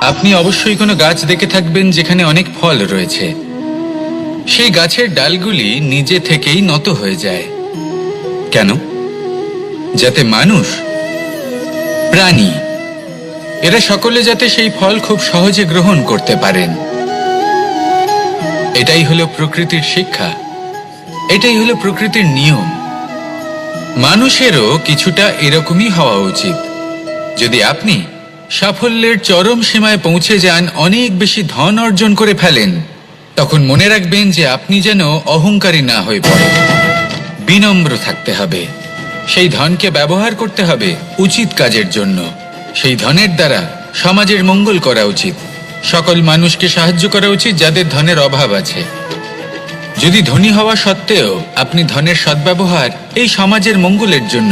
আপনি অবশ্যই কোনো গাছ দেখে থাকবেন যেখানে অনেক ফল রয়েছে। সেই গাছের ডালগুলি নিজে থেকেই নত হয়ে যায়। কেন? যাতে মানুষ, প্রাণী, এরা সকলে যাতে সেই ফল খুব সহজে গ্রহণ করতে পারেন। এটাই হলো প্রকৃতির শিক্ষা, এটাই হলো প্রকৃতির নিয়ম। মানুষেরও কিছুটা এরকমই হওয়া উচিত। যদি আপনি সাফল্যের চরম সীমায় পৌঁছে যান, অনেক বেশি ধন অর্জন করে ফেলেন, তখন মনে রাখবেন যে আপনি যেন অহংকারী না হয়ে পড়েন। বিনম্র থাকতে হবে। সেই ধনকে ব্যবহার করতে হবে উচিত কাজের জন্য। সেই ধনের দ্বারা সমাজের মঙ্গল করা উচিত। সকল মানুষকে সাহায্য করা উচিত যাদের ধনের অভাব আছে। যদি ধনী হওয়া সত্ত্বেও আপনি ধনের সদ্ব্যবহার এই সমাজের মঙ্গলের জন্য